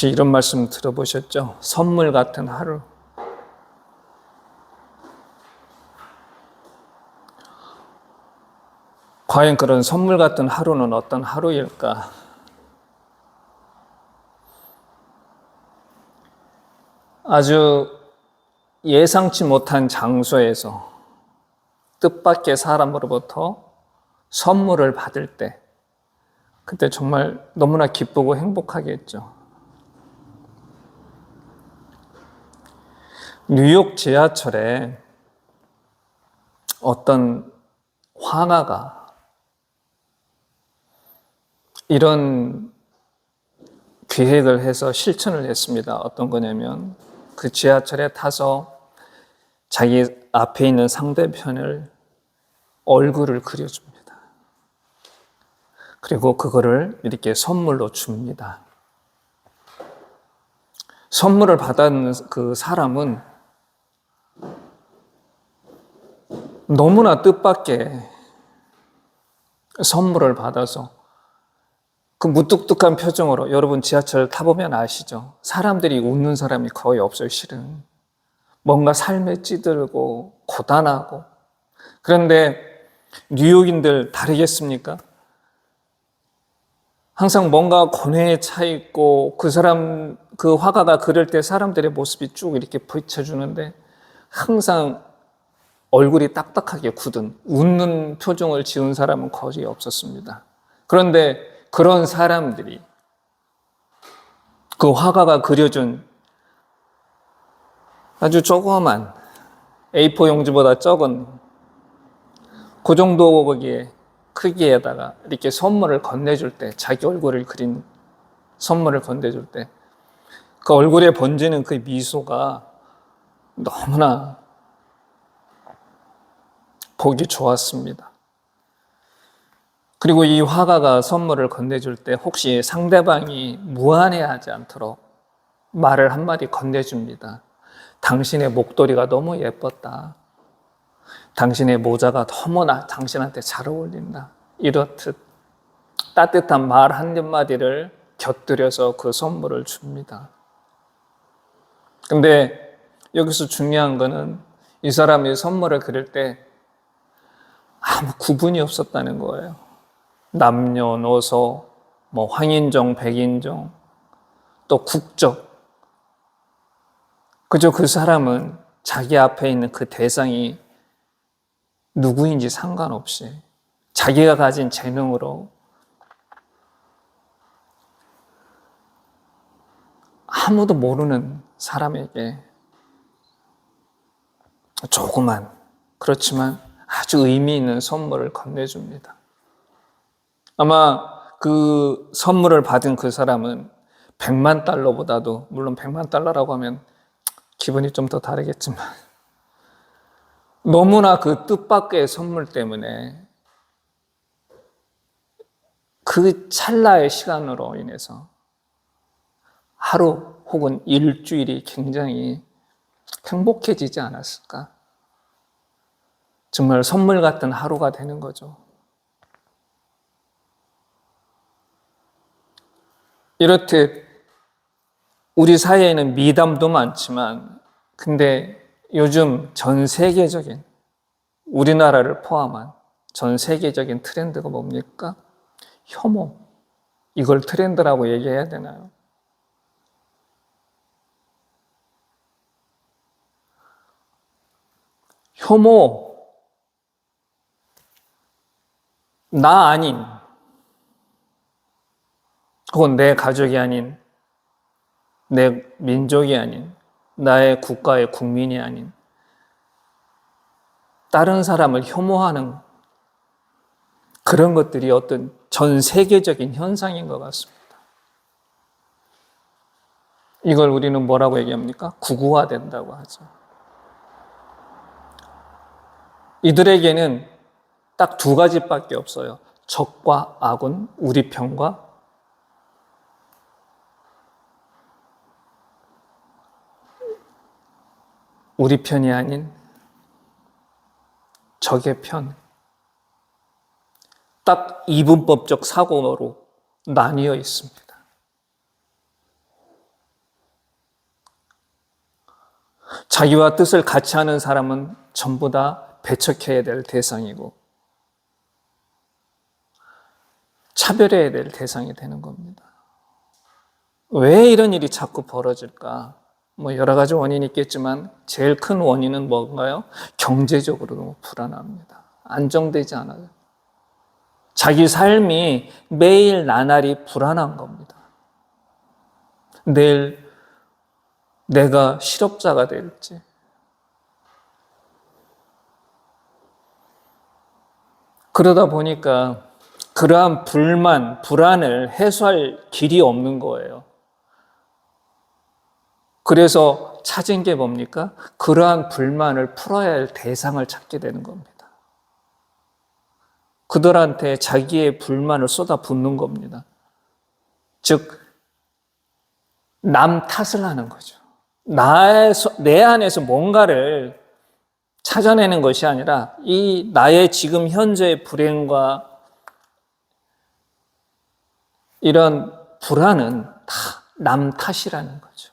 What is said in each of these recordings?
혹시 이런 말씀 들어보셨죠? 선물 같은 하루. 과연 그런 선물 같은 하루는 어떤 하루일까? 아주 예상치 못한 장소에서 뜻밖의 사람으로부터 선물을 받을 때, 그때 정말 너무나 기쁘고 행복하겠죠. 뉴욕 지하철에 어떤 화가가 이런 기획을 해서 실천을 했습니다. 어떤 거냐면 그 지하철에 타서 자기 앞에 있는 상대편을 얼굴을 그려줍니다. 그리고 그거를 이렇게 선물로 줍니다. 선물을 받은 그 사람은 너무나 뜻밖의 선물을 받아서 그 무뚝뚝한 표정으로, 여러분 지하철 타보면 아시죠? 사람들이 웃는 사람이 거의 없어요, 실은. 뭔가 삶에 찌들고 고단하고. 그런데 뉴욕인들 다르겠습니까? 항상 뭔가 고뇌에 차 있고 그 화가가 그릴 때 사람들의 모습이 쭉 이렇게 비춰주는데 항상 얼굴이 딱딱하게 굳은 웃는 표정을 지은 사람은 거의 없었습니다. 그런데 그런 사람들이 그 화가가 그려준 아주 조그만 A4 용지보다 적은 그 정도 크기에다가 이렇게 선물을 건네줄 때, 자기 얼굴을 그린 선물을 건네줄 때 그 얼굴에 번지는 그 미소가 너무나 보기 좋았습니다. 그리고 이 화가가 선물을 건네줄 때 혹시 상대방이 무안해하지 않도록 말을 한마디 건네줍니다. 당신의 목도리가 너무 예뻤다. 당신의 모자가 너무나 당신한테 잘 어울린다. 이렇듯 따뜻한 말 한마디를 곁들여서 그 선물을 줍니다. 근데 여기서 중요한 거는 이 사람이 선물을 그릴 때 아무 구분이 없었다는 거예요. 남녀노소, 황인종, 백인종, 또 국적. 그저 그 사람은 자기 앞에 있는 그 대상이 누구인지 상관없이 자기가 가진 재능으로 아무도 모르는 사람에게 조그만, 그렇지만 아주 의미 있는 선물을 건네줍니다. 아마 그 선물을 받은 그 사람은 100만 달러보다도, 물론 100만 달러라고 하면 기분이 좀 더 다르겠지만, 너무나 그 뜻밖의 선물 때문에 그 찰나의 시간으로 인해서 하루 혹은 일주일이 굉장히 행복해지지 않았을까? 정말 선물 같은 하루가 되는 거죠. 이렇듯 우리 사회에는 미담도 많지만, 근데 요즘 전 세계적인, 우리나라를 포함한 전 세계적인 트렌드가 뭡니까? 혐오. 이걸 트렌드라고 얘기해야 되나요? 혐오. 나 아닌, 혹은 내 가족이 아닌, 내 민족이 아닌, 나의 국가의 국민이 아닌 다른 사람을 혐오하는 그런 것들이 어떤 전 세계적인 현상인 것 같습니다. 이걸 우리는 뭐라고 얘기합니까? 극우화된다고 하죠. 이들에게는 딱 두 가지밖에 없어요. 적과 악은 우리 편과 우리 편이 아닌 적의 편. 딱 이분법적 사고로 나뉘어 있습니다. 자기와 뜻을 같이 하는 사람은 전부 다 배척해야 될 대상이고 차별해야 될 대상이 되는 겁니다. 왜 이런 일이 자꾸 벌어질까? 여러 가지 원인이 있겠지만 제일 큰 원인은 뭔가요? 경제적으로 너무 불안합니다. 안정되지 않아요. 자기 삶이 매일 나날이 불안한 겁니다. 내일 내가 실업자가 될지, 그러다 보니까 그러한 불만, 불안을 해소할 길이 없는 거예요. 그래서 찾은 게 뭡니까? 그러한 불만을 풀어야 할 대상을 찾게 되는 겁니다. 그들한테 자기의 불만을 쏟아붓는 겁니다. 즉, 남 탓을 하는 거죠. 내 안에서 뭔가를 찾아내는 것이 아니라 이 나의 지금 현재의 불행과 이런 불안은 다 남 탓이라는 거죠.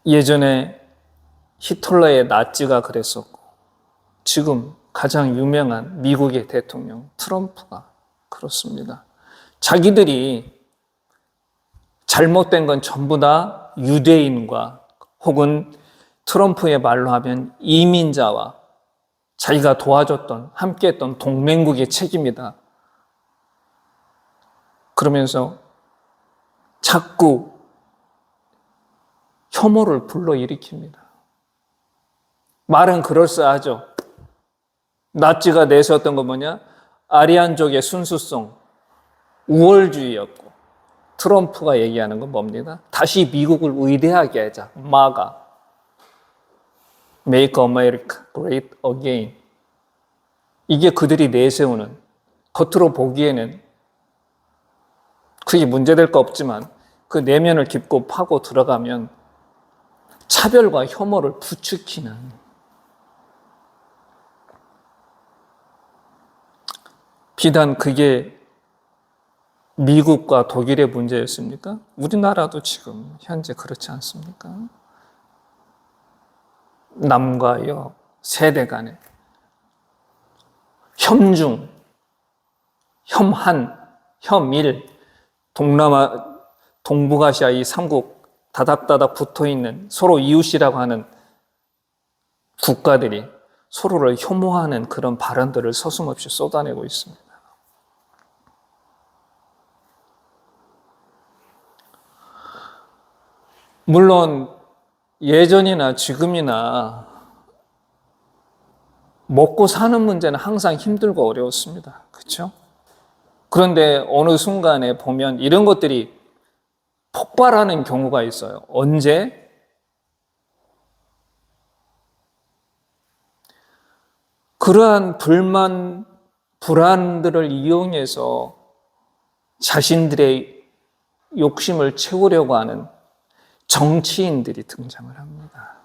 예전에 히틀러의 나치가 그랬었고 지금 가장 유명한 미국의 대통령 트럼프가 그렇습니다. 자기들이 잘못된 건 전부 다 유대인과 혹은 트럼프의 말로 하면 이민자와 자기가 도와줬던, 함께했던 동맹국의 책임이다. 그러면서 자꾸 혐오를 불러일으킵니다. 말은 그럴싸하죠. 나치가 내세웠던 건 뭐냐? 아리안족의 순수성, 우월주의였고 트럼프가 얘기하는 건 뭡니까? 다시 미국을 위대하게 하자. 마가. Make America Great Again. 이게 그들이 내세우는, 겉으로 보기에는 그게 문제될 거 없지만 그 내면을 깊고 파고 들어가면 차별과 혐오를 부추기는, 비단 그게 미국과 독일의 문제였습니까? 우리나라도 지금 현재 그렇지 않습니까? 남과 여, 세대 간의 혐중, 혐한, 혐일, 동북아시아 이 3국 다닥다닥 붙어있는 서로 이웃이라고 하는 국가들이 서로를 혐오하는 그런 발언들을 서슴없이 쏟아내고 있습니다. 물론 예전이나 지금이나 먹고 사는 문제는 항상 힘들고 어려웠습니다. 그렇죠? 그런데 어느 순간에 보면 이런 것들이 폭발하는 경우가 있어요. 언제? 그러한 불만, 불안들을 이용해서 자신들의 욕심을 채우려고 하는 정치인들이 등장을 합니다.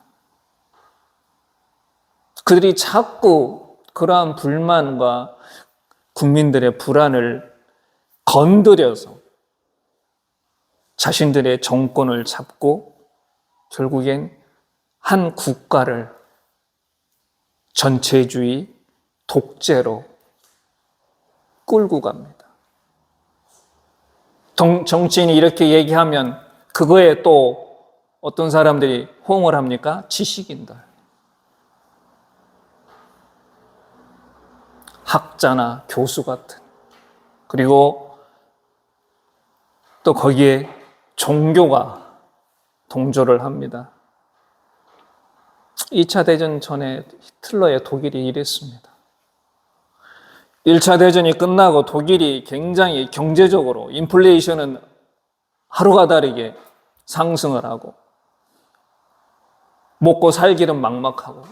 그들이 자꾸 그러한 불만과 국민들의 불안을 건드려서 자신들의 정권을 잡고 결국엔 한 국가를 전체주의, 독재로 끌고 갑니다. 정치인이 이렇게 얘기하면 그거에 또 어떤 사람들이 호응을 합니까? 지식인들. 학자나 교수 같은. 그리고 또 거기에 종교가 동조를 합니다. 2차 대전 전에 히틀러의 독일이 이랬습니다. 1차 대전이 끝나고 독일이 굉장히 경제적으로 인플레이션은 하루가 다르게 상승을 하고 먹고 살기는 막막하고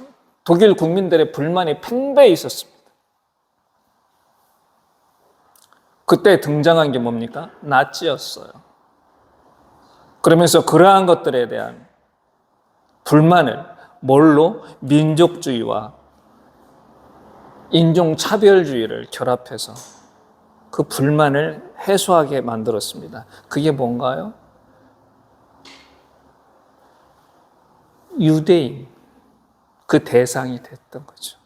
독일 국민들의 불만이 팽배해 있었습니다. 그때 등장한 게 뭡니까? 나치였어요. 그러면서 그러한 것들에 대한 불만을 뭘로? 민족주의와 인종차별주의를 결합해서 그 불만을 해소하게 만들었습니다. 그게 뭔가요? 유대인, 그 대상이 됐던 거죠.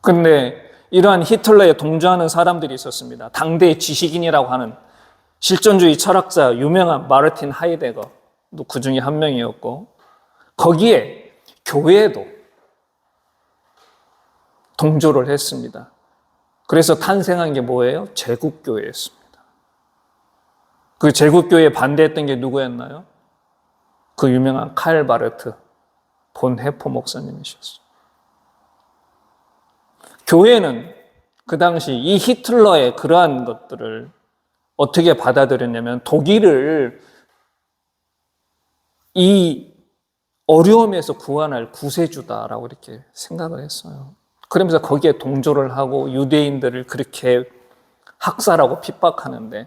근데 이러한 히틀러에 동조하는 사람들이 있었습니다. 당대의 지식인이라고 하는 실존주의 철학자 유명한 마르틴 하이데거도 그 중에 한 명이었고, 거기에 교회도 동조를 했습니다. 그래서 탄생한 게 뭐예요? 제국교회였습니다. 그 제국교회에 반대했던 게 누구였나요? 그 유명한 칼 바르트 본 해포 목사님이셨어요. 교회는 그 당시 이 히틀러의 그러한 것들을 어떻게 받아들였냐면 독일을 이 어려움에서 구원할 구세주다라고 이렇게 생각을 했어요. 그러면서 거기에 동조를 하고 유대인들을 그렇게 학살하고 핍박하는데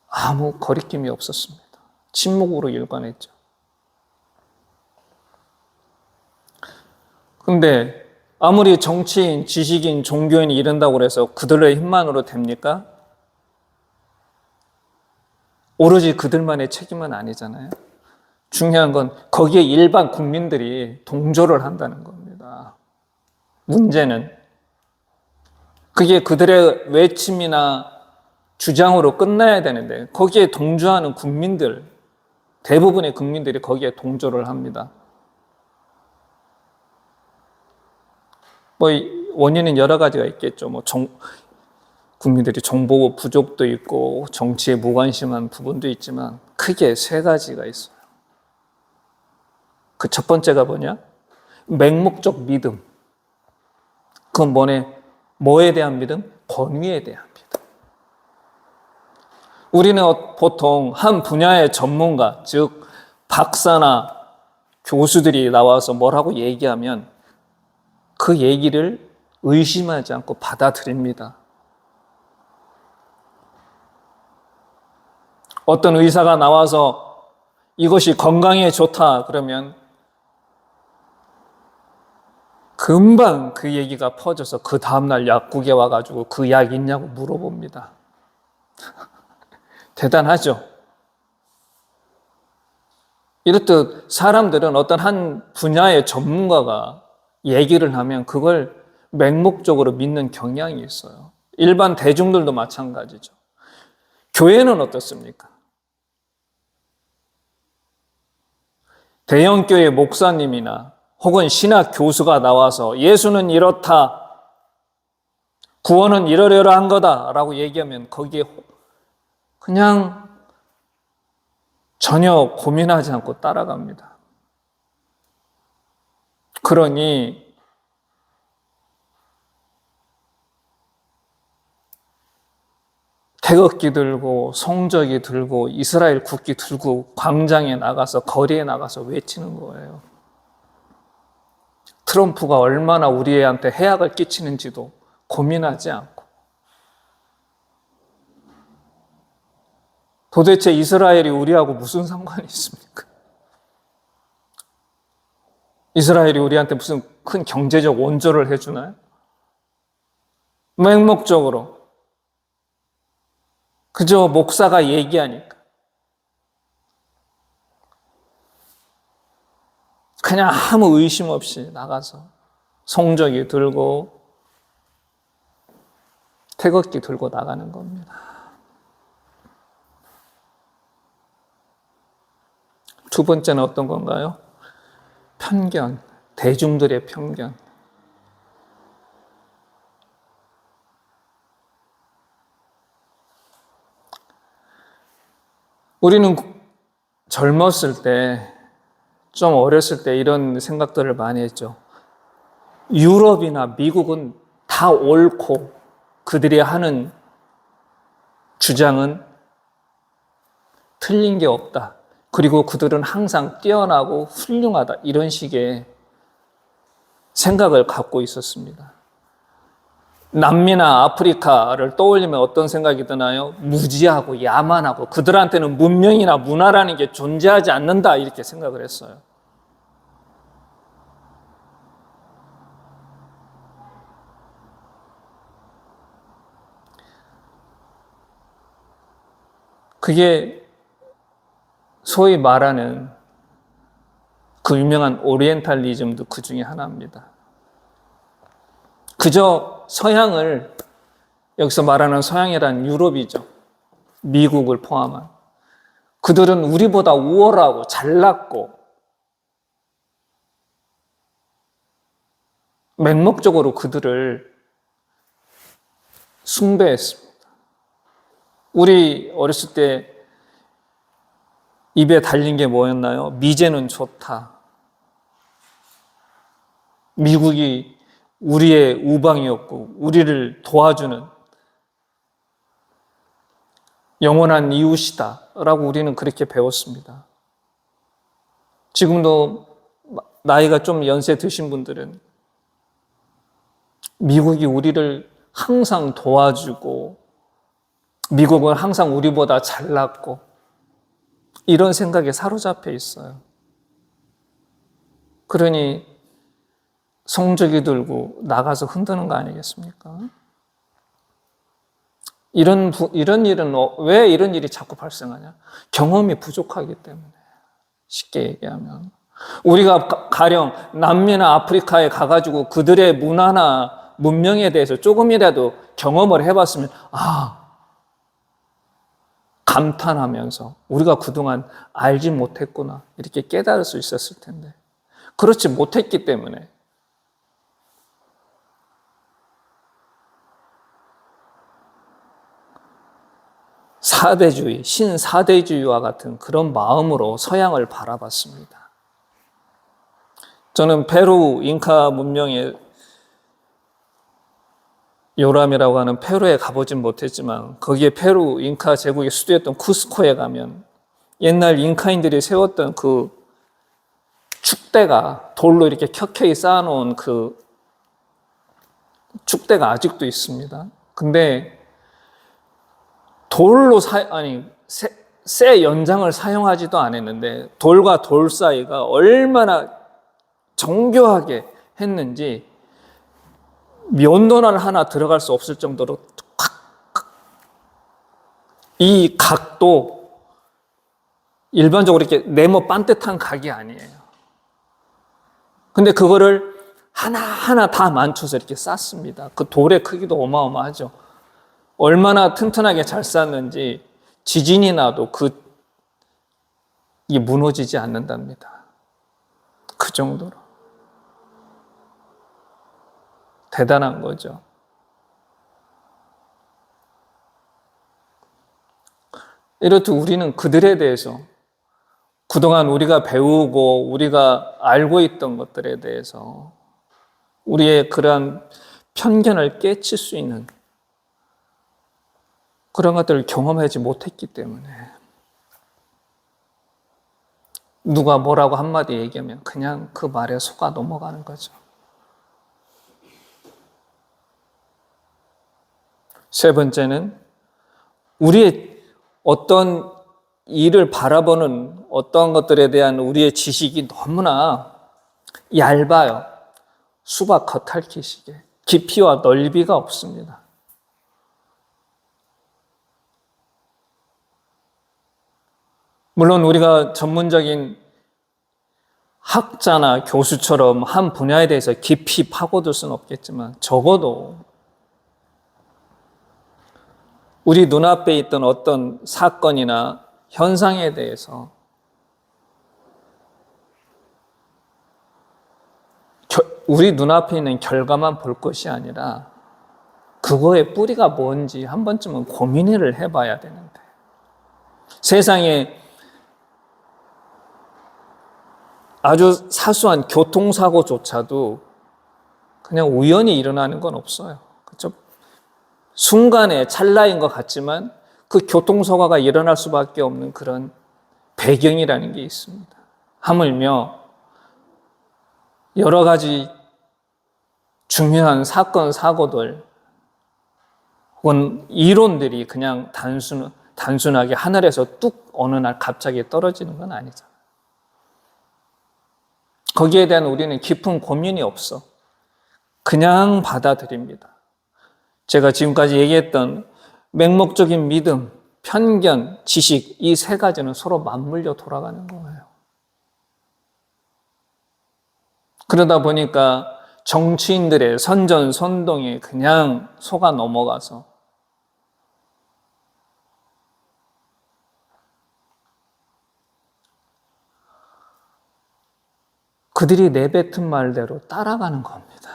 아무 거리낌이 없었습니다. 침묵으로 일관했죠. 근데 아무리 정치인, 지식인, 종교인이 이른다고 해서 그들의 힘만으로 됩니까? 오로지 그들만의 책임은 아니잖아요. 중요한 건 거기에 일반 국민들이 동조를 한다는 겁니다. 문제는 그게 그들의 외침이나 주장으로 끝나야 되는데 거기에 동조하는 국민들, 대부분의 국민들이 거기에 동조를 합니다. 원인은 여러 가지가 있겠죠. 국민들이 정보 부족도 있고 정치에 무관심한 부분도 있지만 크게 세 가지가 있어요. 그 첫 번째가 뭐냐? 맹목적 믿음. 그건 뭐에 대한 믿음? 권위에 대한 믿음. 우리는 보통 한 분야의 전문가, 즉 박사나 교수들이 나와서 뭐라고 얘기하면 그 얘기를 의심하지 않고 받아들입니다. 어떤 의사가 나와서 이것이 건강에 좋다 그러면 금방 그 얘기가 퍼져서 그 다음날 약국에 와가지고 그 약 있냐고 물어봅니다. 대단하죠? 이렇듯 사람들은 어떤 한 분야의 전문가가 얘기를 하면 그걸 맹목적으로 믿는 경향이 있어요. 일반 대중들도 마찬가지죠. 교회는 어떻습니까? 대형교회 목사님이나 혹은 신학 교수가 나와서 예수는 이렇다, 구원은 이러이러한 거다 라고 얘기하면 거기에 그냥 전혀 고민하지 않고 따라갑니다. 그러니 태극기 들고 성적이 들고 이스라엘 국기 들고 광장에 나가서 거리에 나가서 외치는 거예요. 트럼프가 얼마나 우리한테 해악을 끼치는지도 고민하지 않고 도대체 이스라엘이 우리하고 무슨 상관이 있습니까? 이스라엘이 우리한테 무슨 큰 경제적 원조를 해주나요? 맹목적으로 그저 목사가 얘기하니까 그냥 아무 의심 없이 나가서 성적이 들고 태극기 들고 나가는 겁니다. 두 번째는 어떤 건가요? 편견, 대중들의 편견. 우리는 젊었을 때, 좀 어렸을 때 이런 생각들을 많이 했죠. 유럽이나 미국은 다 옳고 그들이 하는 주장은 틀린 게 없다. 그리고 그들은 항상 뛰어나고 훌륭하다. 이런 식의 생각을 갖고 있었습니다. 남미나 아프리카를 떠올리면 어떤 생각이 드나요? 무지하고 야만하고 그들한테는 문명이나 문화라는 게 존재하지 않는다 이렇게 생각을 했어요. 그게 소위 말하는 그 유명한 오리엔탈리즘도 그 중에 하나입니다. 그저 서양을, 여기서 말하는 서양이란 유럽이죠. 미국을 포함한. 그들은 우리보다 우월하고 잘났고 맹목적으로 그들을 숭배했습니다. 우리 어렸을 때 입에 달린 게 뭐였나요? 미제는 좋다. 미국이 우리의 우방이었고 우리를 도와주는 영원한 이웃이다 라고 우리는 그렇게 배웠습니다. 지금도 나이가 좀 연세 드신 분들은 미국이 우리를 항상 도와주고 미국은 항상 우리보다 잘났고 이런 생각에 사로잡혀 있어요. 그러니 성적이 들고 나가서 흔드는 거 아니겠습니까? 이런 일은 왜 이런 일이 자꾸 발생하냐? 경험이 부족하기 때문에. 쉽게 얘기하면 우리가 가령 남미나 아프리카에 가가지고 그들의 문화나 문명에 대해서 조금이라도 경험을 해봤으면 감탄하면서 우리가 그동안 알지 못했구나 이렇게 깨달을 수 있었을 텐데 그렇지 못했기 때문에 사대주의, 신사대주의와 같은 그런 마음으로 서양을 바라봤습니다. 저는 페루 잉카 문명의 요람이라고 하는 페루에 가보진 못했지만 거기에 페루 잉카 제국의 수도였던 쿠스코에 가면 옛날 잉카인들이 세웠던 그 축대가 돌로 이렇게 켜켜이 쌓아놓은 그 축대가 아직도 있습니다. 근데 돌로 쇠 연장을 사용하지도 않았는데 돌과 돌 사이가 얼마나 정교하게 했는지 면도날 하나 들어갈 수 없을 정도로 이 각도 일반적으로 이렇게 네모 반듯한 각이 아니에요. 근데 그거를 하나하나 다 맞춰서 이렇게 쌓습니다. 그 돌의 크기도 어마어마하죠. 얼마나 튼튼하게 잘 쌓는지 지진이 나도 이게 무너지지 않는답니다. 그 정도로. 대단한 거죠. 이렇듯 우리는 그들에 대해서 그동안 우리가 배우고 우리가 알고 있던 것들에 대해서 우리의 그러한 편견을 깨칠 수 있는 그런 것들을 경험하지 못했기 때문에 누가 뭐라고 한마디 얘기하면 그냥 그 말에 속아 넘어가는 거죠. 세 번째는 우리의 어떤 일을 바라보는 어떤 것들에 대한 우리의 지식이 너무나 얇아요. 수박 겉핥기식에 깊이와 넓이가 없습니다. 물론 우리가 전문적인 학자나 교수처럼 한 분야에 대해서 깊이 파고들 수는 없겠지만 적어도 우리 눈앞에 있던 어떤 사건이나 현상에 대해서 우리 눈앞에 있는 결과만 볼 것이 아니라 그거의 뿌리가 뭔지 한 번쯤은 고민을 해봐야 되는데 세상에 아주 사소한 교통사고조차도 그냥 우연히 일어나는 건 없어요. 그렇죠? 순간에 찰나인 것 같지만 그 교통사고가 일어날 수밖에 없는 그런 배경이라는 게 있습니다. 하물며 여러 가지 중요한 사건, 사고들 혹은 이론들이 그냥 단순하게 하늘에서 뚝 어느 날 갑자기 떨어지는 건 아니잖아요. 거기에 대한 우리는 깊은 고민이 없어. 그냥 받아들입니다. 제가 지금까지 얘기했던 맹목적인 믿음, 편견, 지식, 이 세 가지는 서로 맞물려 돌아가는 거예요. 그러다 보니까 정치인들의 선전선동에 그냥 속아 넘어가서 그들이 내뱉은 말대로 따라가는 겁니다.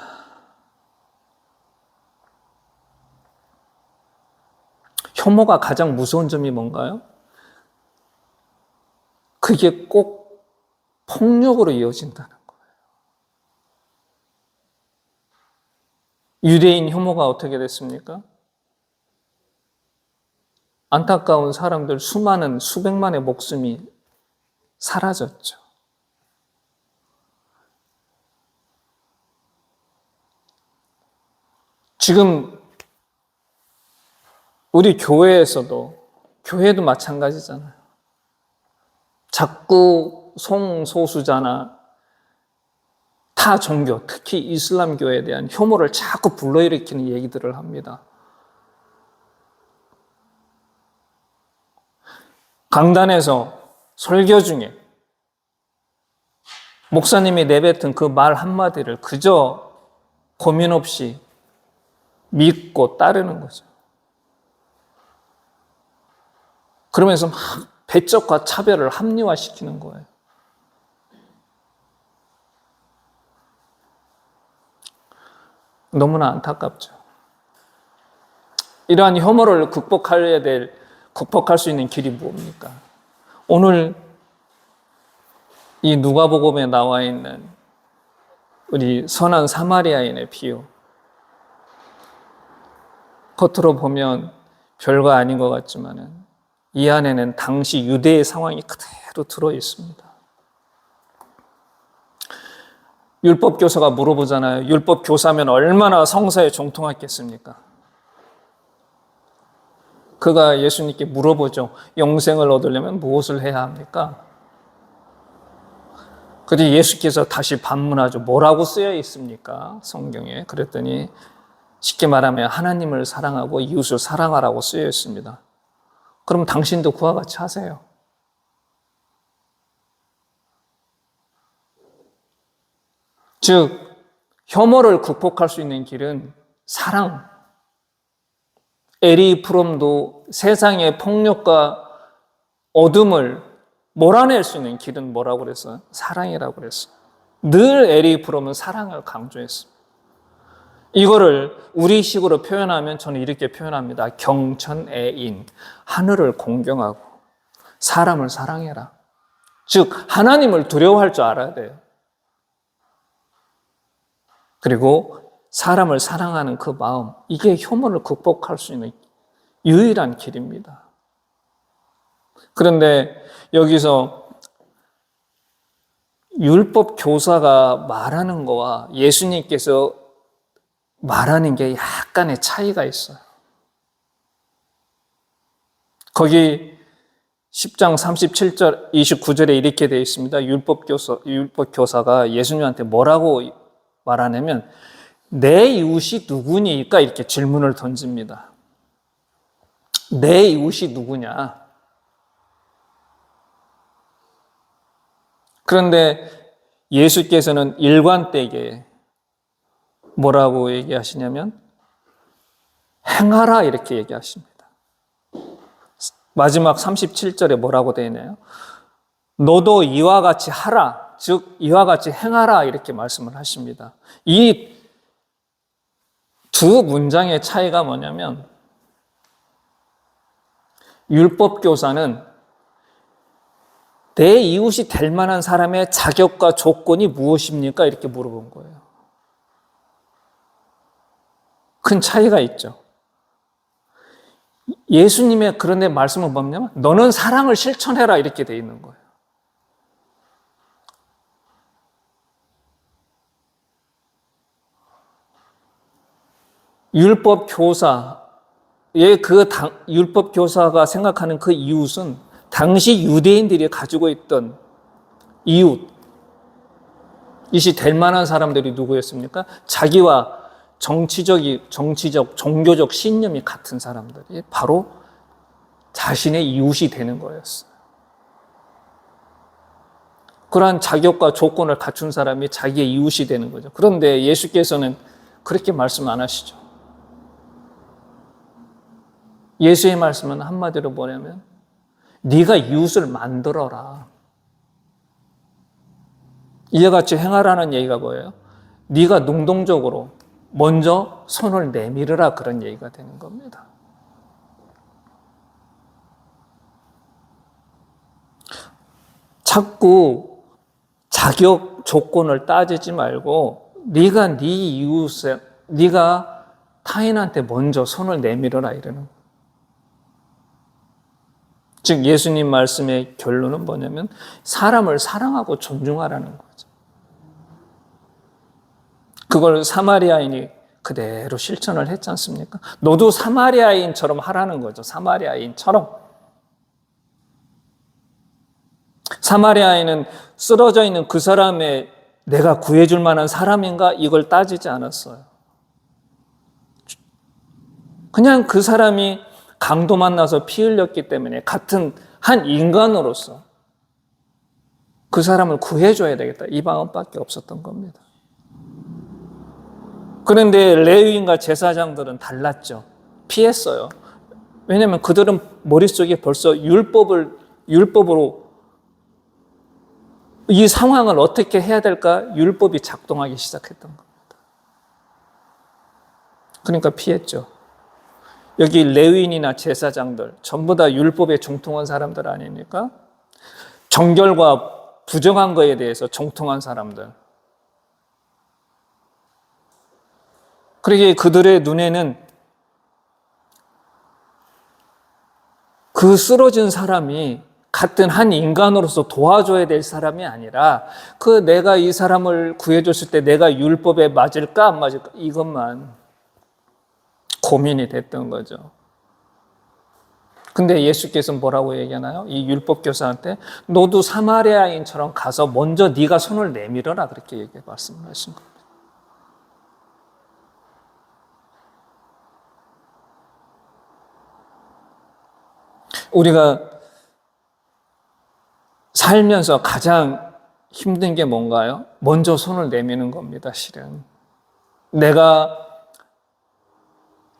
혐오가 가장 무서운 점이 뭔가요? 그게 꼭 폭력으로 이어진다는 거예요. 유대인 혐오가 어떻게 됐습니까? 안타까운 사람들 수많은 수백만의 목숨이 사라졌죠. 지금 우리 교회에도 마찬가지잖아요. 자꾸 성소수자나 타 종교, 특히 이슬람교에 대한 혐오를 자꾸 불러일으키는 얘기들을 합니다. 강단에서 설교 중에 목사님이 내뱉은 그 말 한마디를 그저 고민 없이 믿고 따르는 거죠. 그러면서 막 배척과 차별을 합리화시키는 거예요. 너무나 안타깝죠. 이러한 혐오를 극복할 수 있는 길이 뭡니까? 오늘 이 누가복음에 나와 있는 우리 선한 사마리아인의 비유, 겉으로 보면 별거 아닌 것 같지만은 이 안에는 당시 유대의 상황이 그대로 들어 있습니다. 율법 교사가 물어보잖아요. 율법 교사면 얼마나 성사에 종통했겠습니까? 그가 예수님께 물어보죠. 영생을 얻으려면 무엇을 해야 합니까? 그런데 예수께서 다시 반문하죠. 뭐라고 쓰여 있습니까? 성경에. 그랬더니 쉽게 말하면 하나님을 사랑하고 이웃을 사랑하라고 쓰여 있습니다. 그럼 당신도 그와 같이 하세요. 즉, 혐오를 극복할 수 있는 길은 사랑. 에리 프롬도 세상의 폭력과 어둠을 몰아낼 수 있는 길은 뭐라고 그랬어요? 사랑이라고 그랬어요. 늘 에리 프롬은 사랑을 강조했습니다. 이거를 우리식으로 표현하면 저는 이렇게 표현합니다. 경천애인, 하늘을 공경하고 사람을 사랑해라. 즉 하나님을 두려워할 줄 알아야 돼요. 그리고 사람을 사랑하는 그 마음, 이게 혐오를 극복할 수 있는 유일한 길입니다. 그런데 여기서 율법 교사가 말하는 거와 예수님께서 말하는 게 약간의 차이가 있어요. 거기 10장 37절, 29절에 이렇게 되어 있습니다. 율법 교사가 예수님한테 뭐라고 말하냐면 내 이웃이 누구니까 이렇게 질문을 던집니다. 내 이웃이 누구냐? 그런데 예수께서는 일관되게 뭐라고 얘기하시냐면 행하라 이렇게 얘기하십니다. 마지막 37절에 뭐라고 되어 있나요? 너도 이와 같이 하라, 즉 이와 같이 행하라 이렇게 말씀을 하십니다. 이 두 문장의 차이가 뭐냐면 율법 교사는 내 이웃이 될 만한 사람의 자격과 조건이 무엇입니까? 이렇게 물어본 거예요. 큰 차이가 있죠. 예수님의 그런데 말씀은 뭐냐면 너는 사랑을 실천해라 이렇게 돼 있는 거예요. 율법 교사가 생각하는 그 이웃은 당시 유대인들이 가지고 있던 이웃, 이시 될 만한 사람들이 누구였습니까? 자기와 정치적, 종교적 신념이 같은 사람들이 바로 자신의 이웃이 되는 거였어요. 그러한 자격과 조건을 갖춘 사람이 자기의 이웃이 되는 거죠. 그런데 예수께서는 그렇게 말씀 안 하시죠. 예수의 말씀은 한마디로 뭐냐면 네가 이웃을 만들어라. 이와 같이 행하라는 얘기가 뭐예요? 네가 능동적으로 먼저 손을 내밀으라, 그런 얘기가 되는 겁니다. 자꾸 자격 조건을 따지지 말고 네가 네 이웃에, 네가 타인한테 먼저 손을 내밀어라, 이러는 거예요. 즉 예수님 말씀의 결론은 뭐냐면 사람을 사랑하고 존중하라는 거죠. 그걸 사마리아인이 그대로 실천을 했지 않습니까? 너도 사마리아인처럼 하라는 거죠. 사마리아인처럼. 사마리아인은 쓰러져 있는 그 사람의 내가 구해줄 만한 사람인가 이걸 따지지 않았어요. 그냥 그 사람이 강도 만나서 피 흘렸기 때문에 같은 한 인간으로서 그 사람을 구해줘야 되겠다, 이 방법밖에 없었던 겁니다. 그런데 레위인과 제사장들은 달랐죠. 피했어요. 왜냐하면 그들은 머릿속에 벌써 율법으로 이 상황을 어떻게 해야 될까 율법이 작동하기 시작했던 겁니다. 그러니까 피했죠. 여기 레위인이나 제사장들 전부 다 율법에 정통한 사람들 아닙니까? 정결과 부정한 거에 대해서 정통한 사람들. 그러기에 그들의 눈에는 그 쓰러진 사람이 같은 한 인간으로서 도와줘야 될 사람이 아니라 그 내가 이 사람을 구해줬을 때 내가 율법에 맞을까 안 맞을까 이것만 고민이 됐던 거죠. 근데 예수께서는 뭐라고 얘기하나요? 이 율법 교사한테 너도 사마리아인처럼 가서 먼저 네가 손을 내밀어라, 그렇게 말씀을 하신 겁니다. 우리가 살면서 가장 힘든 게 뭔가요? 먼저 손을 내미는 겁니다, 실은. 내가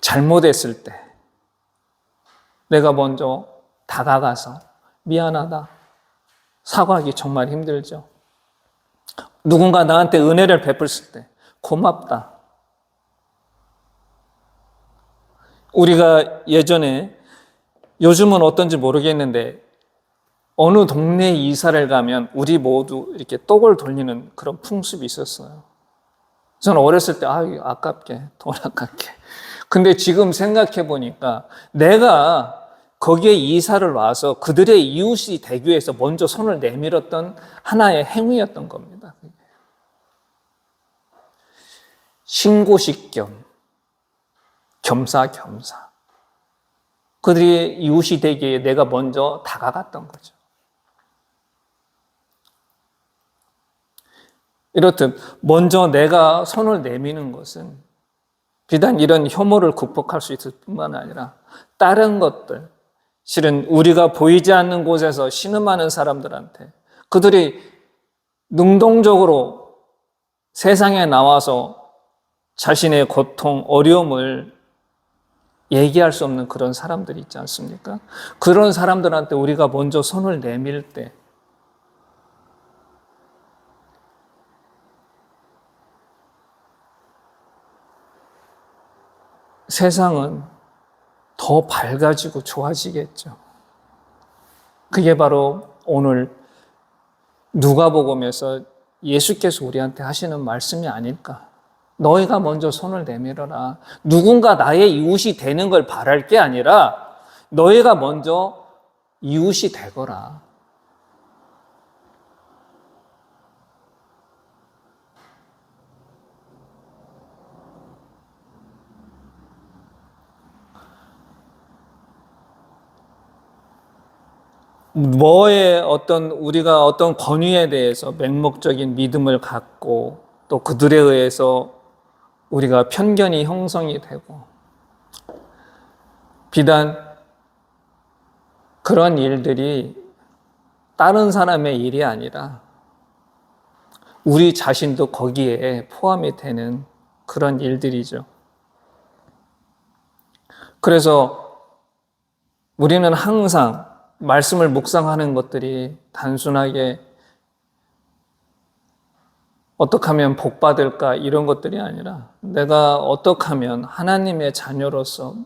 잘못했을 때 내가 먼저 다가가서 미안하다, 사과하기 정말 힘들죠. 누군가 나한테 은혜를 베풀었을 때 고맙다. 우리가 예전에, 요즘은 어떤지 모르겠는데 어느 동네에 이사를 가면 우리 모두 이렇게 떡을 돌리는 그런 풍습이 있었어요. 저는 어렸을 때 아깝게, 돈 아깝게. 근데 지금 생각해 보니까 내가 거기에 이사를 와서 그들의 이웃이 되기 위해서 먼저 손을 내밀었던 하나의 행위였던 겁니다. 신고식 겸 겸사겸사. 그들이 이웃이 되기에 내가 먼저 다가갔던 거죠. 이렇듯 먼저 내가 손을 내미는 것은 비단 이런 혐오를 극복할 수 있을 뿐만 아니라 다른 것들, 실은 우리가 보이지 않는 곳에서 신음하는 사람들한테 그들이 능동적으로 세상에 나와서 자신의 고통, 어려움을 얘기할 수 없는 그런 사람들이 있지 않습니까? 그런 사람들한테 우리가 먼저 손을 내밀 때 세상은 더 밝아지고 좋아지겠죠. 그게 바로 오늘 누가복음에서 예수께서 우리한테 하시는 말씀이 아닐까. 너희가 먼저 손을 내밀어라. 누군가 나의 이웃이 되는 걸 바랄 게 아니라 너희가 먼저 이웃이 되거라. 우리가 어떤 권위에 대해서 맹목적인 믿음을 갖고 또 그들에 의해서 우리가 편견이 형성이 되고 비단 그런 일들이 다른 사람의 일이 아니라 우리 자신도 거기에 포함이 되는 그런 일들이죠. 그래서 우리는 항상 말씀을 묵상하는 것들이 단순하게 어떻게 하면 복 받을까 이런 것들이 아니라 내가 어떻게 하면 하나님의 자녀로서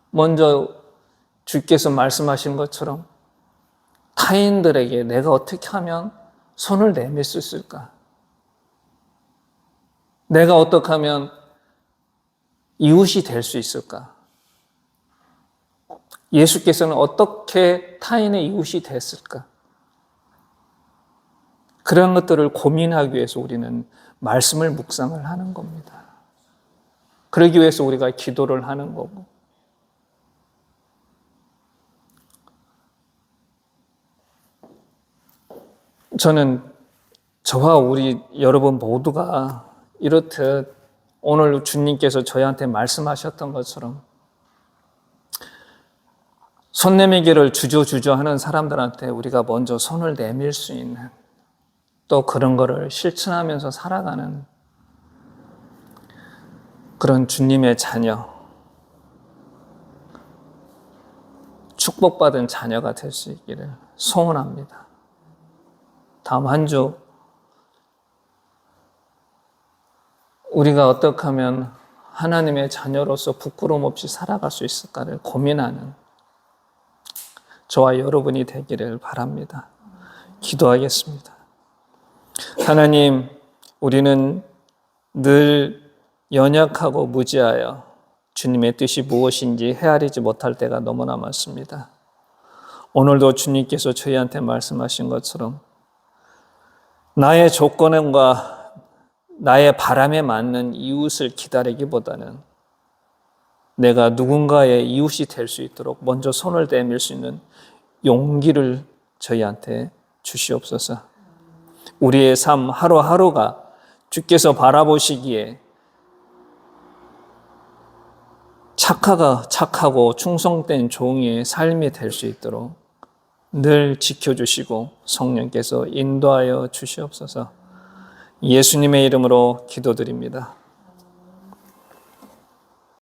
먼저 주께서 말씀하신 것처럼 타인들에게 내가 어떻게 하면 손을 내밀 수 있을까? 내가 어떻게 하면 이웃이 될 수 있을까? 예수께서는 어떻게 타인의 이웃이 됐을까? 그런 것들을 고민하기 위해서 우리는 말씀을 묵상을 하는 겁니다. 그러기 위해서 우리가 기도를 하는 거고. 저는 저와 우리 여러분 모두가 이렇듯 오늘 주님께서 저희한테 말씀하셨던 것처럼 손 내밀기를 주저주저 하는 사람들한테 우리가 먼저 손을 내밀 수 있는 또 그런 거를 실천하면서 살아가는 그런 주님의 자녀, 축복받은 자녀가 될 수 있기를 소원합니다. 다음 한 주 우리가 어떻게 하면 하나님의 자녀로서 부끄러움 없이 살아갈 수 있을까를 고민하는 저와 여러분이 되기를 바랍니다. 기도하겠습니다. 하나님, 우리는 늘 연약하고 무지하여 주님의 뜻이 무엇인지 헤아리지 못할 때가 너무나 많습니다. 오늘도 주님께서 저희한테 말씀하신 것처럼 나의 조건과 나의 바람에 맞는 이웃을 기다리기보다는 내가 누군가의 이웃이 될 수 있도록 먼저 손을 내밀 수 있는 용기를 저희한테 주시옵소서. 우리의 삶 하루하루가 주께서 바라보시기에 착하고 충성된 종의 삶이 될 수 있도록 늘 지켜주시고 성령께서 인도하여 주시옵소서. 예수님의 이름으로 기도드립니다.